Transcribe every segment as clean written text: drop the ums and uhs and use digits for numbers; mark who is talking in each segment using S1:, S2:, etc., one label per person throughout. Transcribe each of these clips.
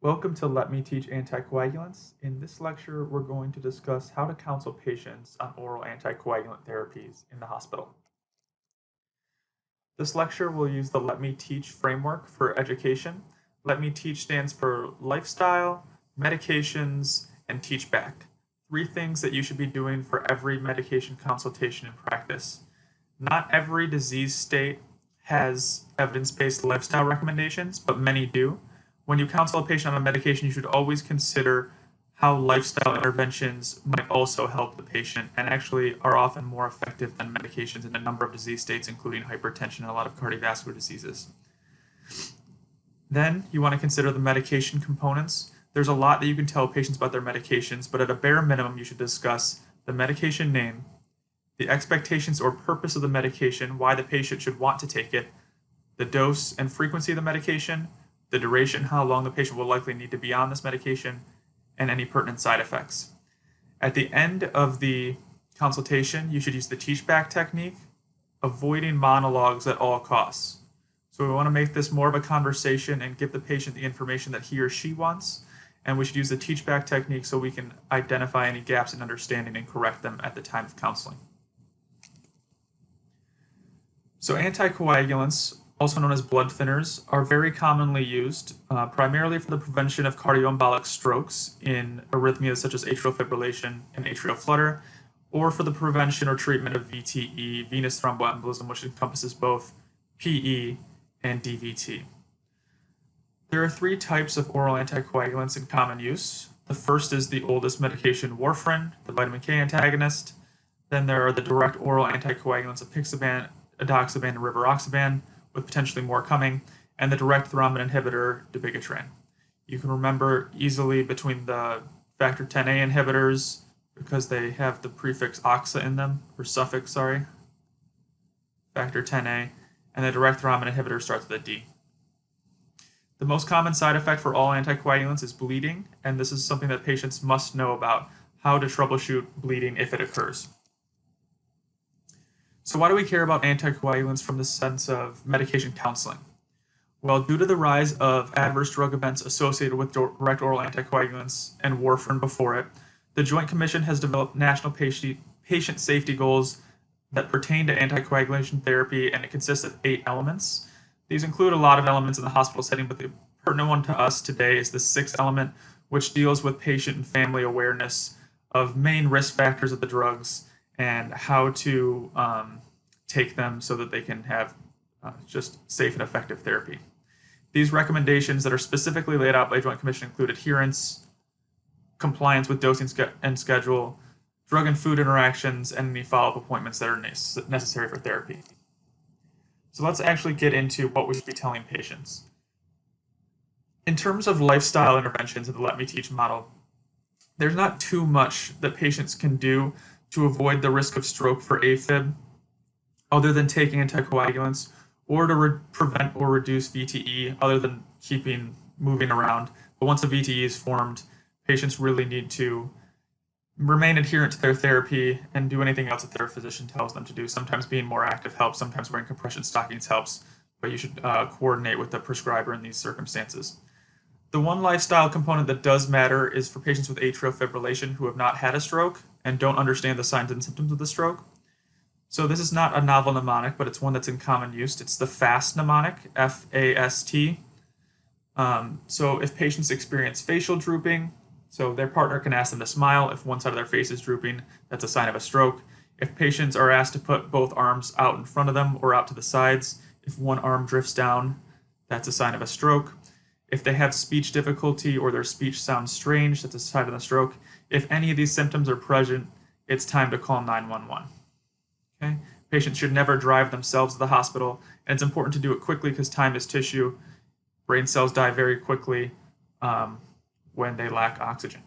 S1: Welcome to Let Me Teach Anticoagulants. In this lecture, we're going to discuss how to counsel patients on oral anticoagulant therapies in the hospital. This lecture will use the Let Me Teach framework for education. Let Me Teach stands for lifestyle, medications, and teach back. Three things that you should be doing for every medication consultation and practice. Not every disease state has evidence-based lifestyle recommendations, but many do. When you counsel a patient on a medication, you should always consider how lifestyle interventions might also help the patient and actually are often more effective than medications in a number of disease states, including hypertension and a lot of cardiovascular diseases. Then you want to consider the medication components. There's a lot that you can tell patients about their medications, but at a bare minimum, you should discuss the medication name, the expectations or purpose of the medication, why the patient should want to take it, the dose and frequency of the medication, the duration, how long the patient will likely need to be on this medication, and any pertinent side effects. At the end of the consultation, you should use the teach back technique, avoiding monologues at all costs. So we want to make this more of a conversation and give the patient the information that he or she wants, and we should use the teach back technique so we can identify any gaps in understanding and correct them at the time of counseling. So anticoagulants, also known as blood thinners, are very commonly used primarily for the prevention of cardioembolic strokes in arrhythmias such as atrial fibrillation and atrial flutter, or for the prevention or treatment of VTE, venous thromboembolism, which encompasses both PE and DVT. There are three types of oral anticoagulants in common use. The first is the oldest medication, warfarin, the vitamin K antagonist. Then there are the direct oral anticoagulants, apixaban, edoxaban, and rivaroxaban, with potentially more coming, and the direct thrombin inhibitor, dabigatran. You can remember easily between the factor Xa inhibitors because they have the prefix oxa in them, or suffix, sorry, factor Xa, and the direct thrombin inhibitor starts with a D. The most common side effect for all anticoagulants is bleeding, and this is something that patients must know about how to troubleshoot bleeding if it occurs. So why do we care about anticoagulants from the sense of medication counseling? Well, due to the rise of adverse drug events associated with direct oral anticoagulants and warfarin before it, the Joint Commission has developed national patient safety goals that pertain to anticoagulation therapy, and it consists of 8 elements. These include a lot of elements in the hospital setting, but the pertinent one to us today is the 6th element, which deals with patient and family awareness of main risk factors of the drugs and how to take them so that they can have just safe and effective therapy. These recommendations that are specifically laid out by Joint Commission include adherence, compliance with dosing and schedule, drug and food interactions, and any follow-up appointments that are necessary for therapy. So let's actually get into what we should be telling patients. In terms of lifestyle interventions in the Let Me Teach model, there's not too much that patients can do to avoid the risk of stroke for AFib, other than taking anticoagulants, or to prevent or reduce VTE, other than moving around. But once a VTE is formed, patients really need to remain adherent to their therapy and do anything else that their physician tells them to do. Sometimes being more active helps, sometimes wearing compression stockings helps, but you should coordinate with the prescriber in these circumstances. The one lifestyle component that does matter is for patients with atrial fibrillation who have not had a stroke and don't understand the signs and symptoms of the stroke. So this is not a novel mnemonic, but it's one that's in common use. It's the FAST mnemonic, F-A-S-T. So if patients experience facial drooping, so their partner can ask them to smile. If one side of their face is drooping, that's a sign of a stroke. If patients are asked to put both arms out in front of them or out to the sides, if one arm drifts down, that's a sign of a stroke. If they have speech difficulty or their speech sounds strange, that's a sign of a stroke. If any of these symptoms are present, it's time to call 911. Okay? Patients should never drive themselves to the hospital, and it's important to do it quickly because time is tissue. Brain cells die very quickly when they lack oxygen.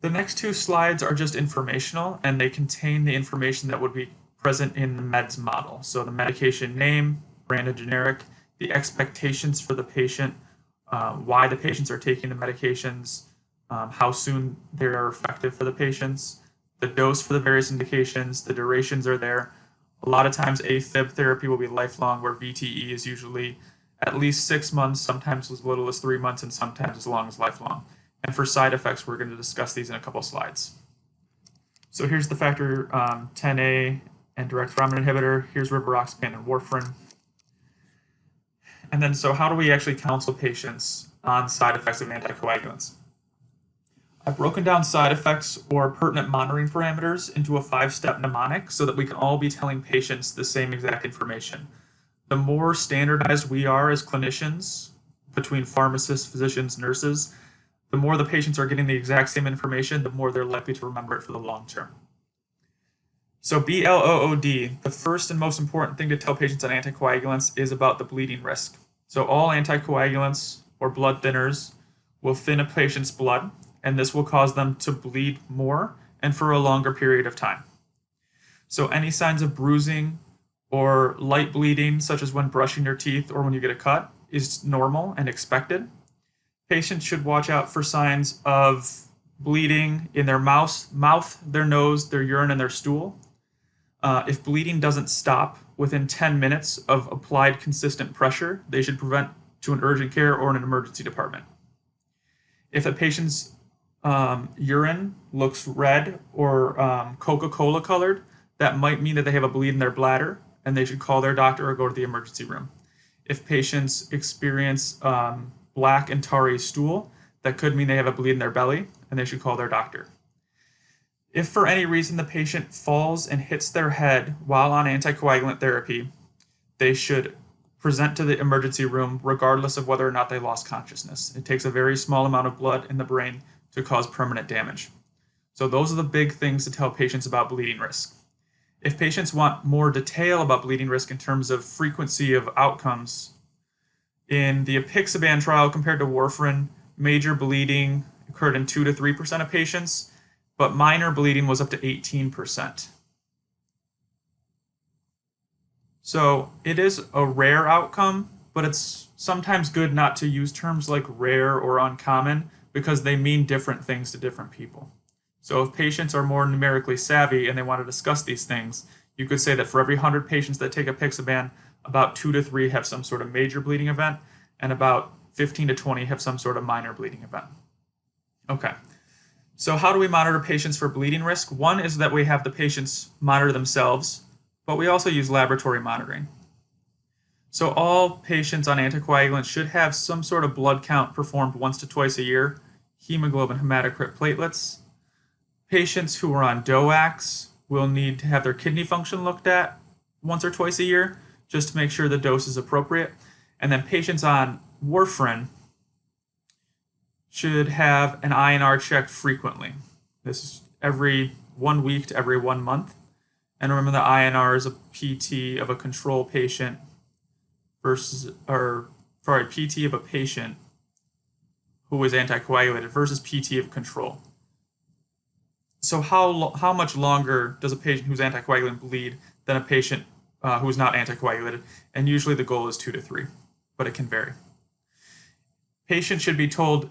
S1: The next 2 slides are just informational, and they contain the information that would be present in the meds model. So the medication name, brand and generic, the expectations for the patient, why the patients are taking the medications, how soon they are effective for the patients, the dose for the various indications, the durations are there. A lot of times AFib therapy will be lifelong, where VTE is usually at least 6 months, sometimes as little as 3 months, and sometimes as long as lifelong. And for side effects, we're going to discuss these in a couple slides. So here's the factor 10A and direct thrombin inhibitor. Here's rivaroxaban and warfarin. And then, so how do we actually counsel patients on side effects of anticoagulants? I've broken down side effects or pertinent monitoring parameters into a 5-step mnemonic so that we can all be telling patients the same exact information. The more standardized we are as clinicians, between pharmacists, physicians, nurses, the more the patients are getting the exact same information, the more they're likely to remember it for the long term. So BLOOD, the first and most important thing to tell patients on anticoagulants is about the bleeding risk. So all anticoagulants or blood thinners will thin a patient's blood, and this will cause them to bleed more and for a longer period of time. So any signs of bruising or light bleeding, such as when brushing your teeth or when you get a cut, is normal and expected. Patients should watch out for signs of bleeding in their mouth, their nose, their urine, and their stool. If bleeding doesn't stop within 10 minutes of applied consistent pressure, they should prevent to an urgent care or an emergency department. If a patient's urine looks red or Coca-Cola colored, that might mean that they have a bleed in their bladder, and they should call their doctor or go to the emergency room. If patients experience black and tarry stool, that could mean they have a bleed in their belly, and they should call their doctor. If for any reason the patient falls and hits their head while on anticoagulant therapy, they should present to the emergency room regardless of whether or not they lost consciousness. It takes a very small amount of blood in the brain to cause permanent damage. So those are the big things to tell patients about bleeding risk. If patients want more detail about bleeding risk in terms of frequency of outcomes, in the apixaban trial compared to warfarin, major bleeding occurred in 2 to 3% of patients, but minor bleeding was up to 18%. So it is a rare outcome, but it's sometimes good not to use terms like rare or uncommon because they mean different things to different people. So if patients are more numerically savvy and they want to discuss these things, you could say that for every 100 patients that take apixaban, about 2 to 3 have some sort of major bleeding event, and about 15 to 20 have some sort of minor bleeding event. Okay, so how do we monitor patients for bleeding risk? One is that we have the patients monitor themselves, but we also use laboratory monitoring. So all patients on anticoagulants should have some sort of blood count performed once to twice a year, hemoglobin, hematocrit, platelets. Patients who are on DOACs will need to have their kidney function looked at once or twice a year, just to make sure the dose is appropriate. And then patients on warfarin should have an INR checked frequently. This is every 1 week to every 1 month. And remember the INR is a PT of a control patient versus, PT of a patient who is anticoagulated versus PT of control. So how much longer does a patient who's anticoagulant bleed than a patient who is not anticoagulated? And usually the goal is 2 to 3, but it can vary. Patients should be told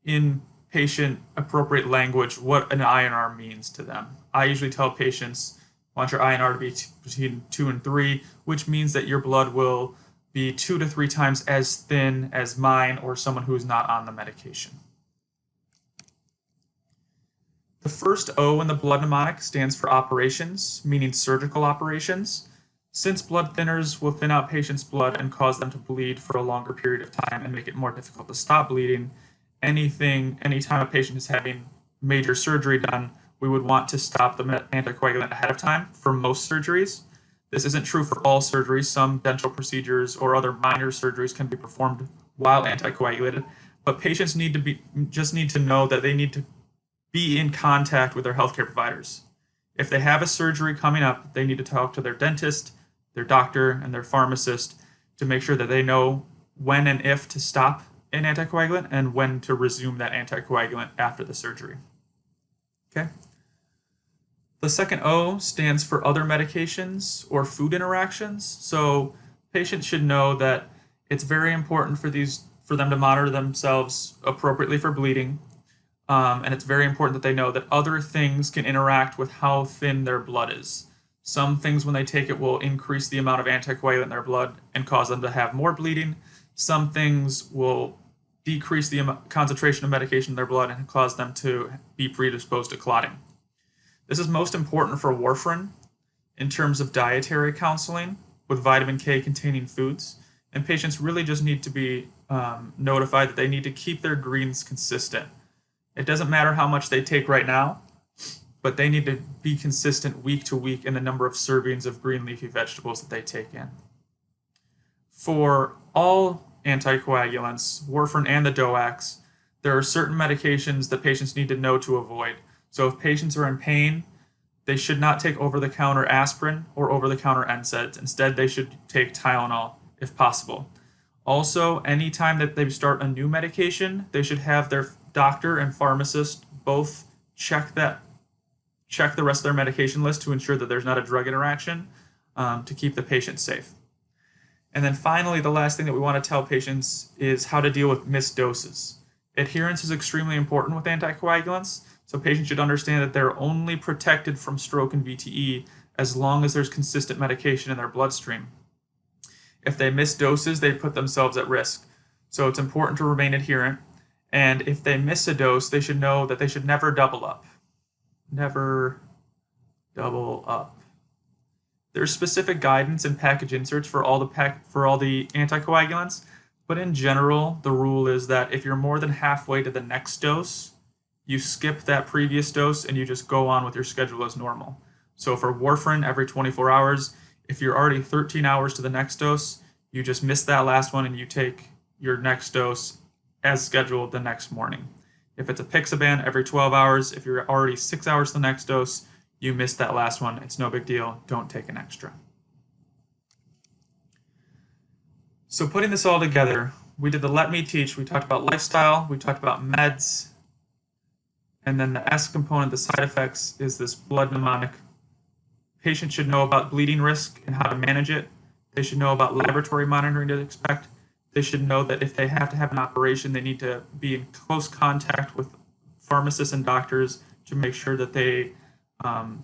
S1: in patient appropriate language what an INR means to them. I usually tell patients, want your INR to be between 2 and 3, which means that your blood will be 2 to 3 times as thin as mine or someone who is not on the medication. The first O in the blood mnemonic stands for operations, meaning surgical operations. Since blood thinners will thin out patients' blood and cause them to bleed for a longer period of time and make it more difficult to stop bleeding, anytime a patient is having major surgery done, we would want to stop the anticoagulant ahead of time for most surgeries. This isn't true for all surgeries. Some dental procedures or other minor surgeries can be performed while anticoagulated, but patients need to know that they need to be in contact with their healthcare providers. If they have a surgery coming up, they need to talk to their dentist, their doctor, and their pharmacist to make sure that they know when and if to stop an anticoagulant and when to resume that anticoagulant after the surgery. Okay. The second O stands for other medications or food interactions. So patients should know that it's very important for them to monitor themselves appropriately for bleeding. And it's very important that they know that other things can interact with how thin their blood is. Some things when they take it will increase the amount of anticoagulant in their blood and cause them to have more bleeding. Some things will decrease the concentration of medication in their blood and cause them to be predisposed to clotting. This is most important for warfarin in terms of dietary counseling with vitamin K containing foods. And patients really just need to be notified that they need to keep their greens consistent. It doesn't matter how much they take right now, but they need to be consistent week to week in the number of servings of green leafy vegetables that they take in. For all anticoagulants, warfarin and the DOACs, there are certain medications that patients need to know to avoid. So if patients are in pain, they should not take over-the-counter aspirin or over-the-counter NSAIDs. Instead, they should take Tylenol if possible. Also, anytime that they start a new medication, they should have their doctor and pharmacist both check the rest of their medication list to ensure that there's not a drug interaction to keep the patient safe. And then finally, the last thing that we want to tell patients is how to deal with missed doses. Adherence is extremely important with anticoagulants, so patients should understand that they're only protected from stroke and VTE as long as there's consistent medication in their bloodstream. If they miss doses, they put themselves at risk. So it's important to remain adherent. And if they miss a dose, they should know that they should never double up. Never double up. There's specific guidance and package inserts for all the anticoagulants, but in general, the rule is that if you're more than halfway to the next dose, you skip that previous dose and you just go on with your schedule as normal. So for warfarin, every 24 hours, if you're already 13 hours to the next dose, you just miss that last one and you take your next dose as scheduled the next morning. If it's apixaban, every 12 hours, if you're already 6 hours to the next dose, you missed that last one. It's no big deal. Don't take an extra. So putting this all together, we did the Let Me Teach. We talked about lifestyle. We talked about meds. And then the S component, the side effects, is this blood mnemonic. Patients should know about bleeding risk and how to manage it. They should know about laboratory monitoring to expect. They should know that if they have to have an operation, they need to be in close contact with pharmacists and doctors to make sure that they are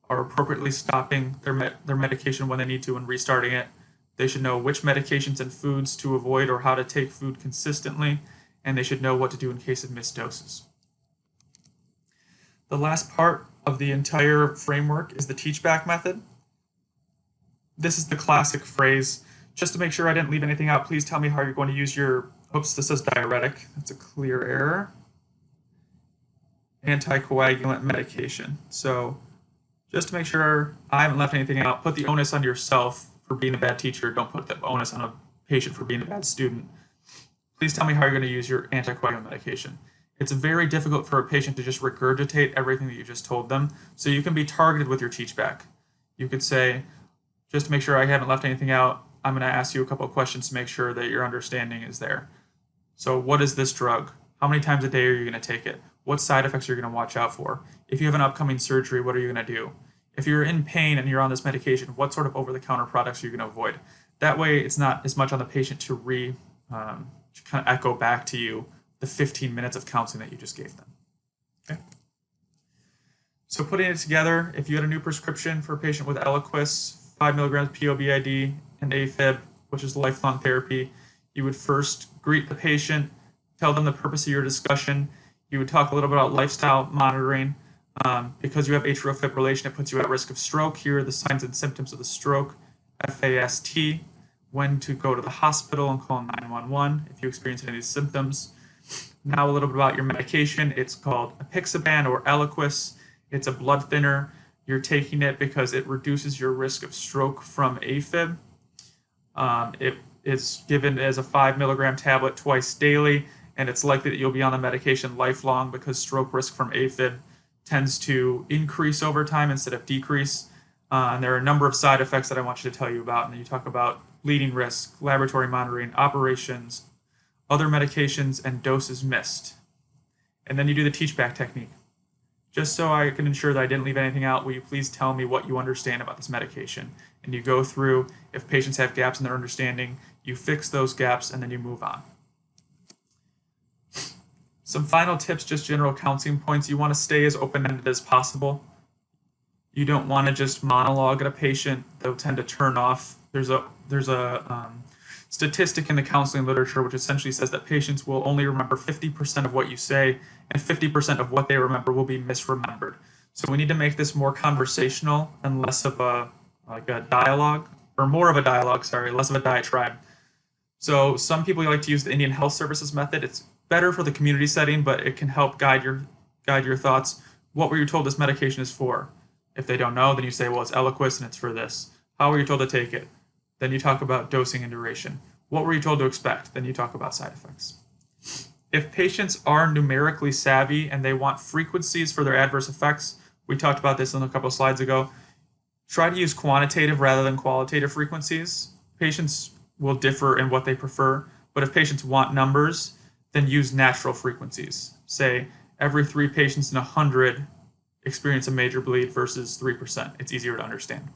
S1: appropriately stopping their medication when they need to and restarting it. They should know which medications and foods to avoid or how to take food consistently, and they should know what to do in case of missed doses. The last part of the entire framework is the teach-back method. This is the classic phrase. Just to make sure I didn't leave anything out, please tell me how you're going to use your, oops, this says diuretic. That's a clear error. Anticoagulant medication. So just to make sure I haven't left anything out, put the onus on yourself for being a bad teacher. Don't put the onus on a patient for being a bad student. Please tell me how you're going to use your anticoagulant medication. It's very difficult for a patient to just regurgitate everything that you just told them, so you can be targeted with your teach-back. You could say, just to make sure I haven't left anything out, I'm going to ask you a couple of questions to make sure that your understanding is there. So what is this drug? How many times a day are you going to take it? What side effects are you going to watch out for? If you have an upcoming surgery, what are you going to do? If you're in pain and you're on this medication, what sort of over-the-counter products are you going to avoid? That way, it's not as much on the patient to kind of echo back to you the 15 minutes of counseling that you just gave them. Okay. So putting it together, if you had a new prescription for a patient with Eliquis, 5 milligrams POBID, and AFib, which is lifelong therapy, you would first greet the patient, tell them the purpose of your discussion. You would talk a little bit about lifestyle monitoring. Because you have atrial fibrillation, it puts you at risk of stroke. Here are the signs and symptoms of the stroke, FAST, when to go to the hospital and call 911 if you experience any of these symptoms. Now a little bit about your medication. It's called apixaban or Eliquis. It's a blood thinner. You're taking it because it reduces your risk of stroke from AFib. It is given as a 5 milligram tablet twice daily, and it's likely that you'll be on the medication lifelong because stroke risk from AFib tends to increase over time instead of decrease. And there are a number of side effects that I want you to tell you about. And then you talk about bleeding risk, laboratory monitoring, operations, other medications, and doses missed. And then you do the teach-back technique. Just so I can ensure that I didn't leave anything out, will you please tell me what you understand about this medication? And you go through, if patients have gaps in their understanding, you fix those gaps, and then you move on. Some final tips, just general counseling points. You want to stay as open-ended as possible. You don't want to just monologue at a patient. They'll tend to turn off. There's a statistic in the counseling literature which essentially says that patients will only remember 50% of what you say, and 50% of what they remember will be misremembered. So we need to make this more conversational and less of a dialogue, or more of a dialogue, sorry, less of a diatribe. So some people like to use the Indian Health Services method. It's better for the community setting, but it can help guide your thoughts. What were you told this medication is for? If they don't know, then you say, well, it's Eliquis and it's for this. How were you told to take it? Then you talk about dosing and duration. What were you told to expect? Then you talk about side effects. If patients are numerically savvy and they want frequencies for their adverse effects, we talked about this in a couple of slides ago, try to use quantitative rather than qualitative frequencies. Patients will differ in what they prefer, but if patients want numbers, then use natural frequencies. Say, every 3 patients in 100 experience a major bleed versus 3%. It's easier to understand.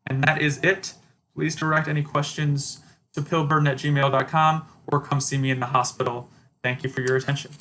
S1: And that is it. Please direct any questions to pillburden@gmail.com or come see me in the hospital. Thank you for your attention.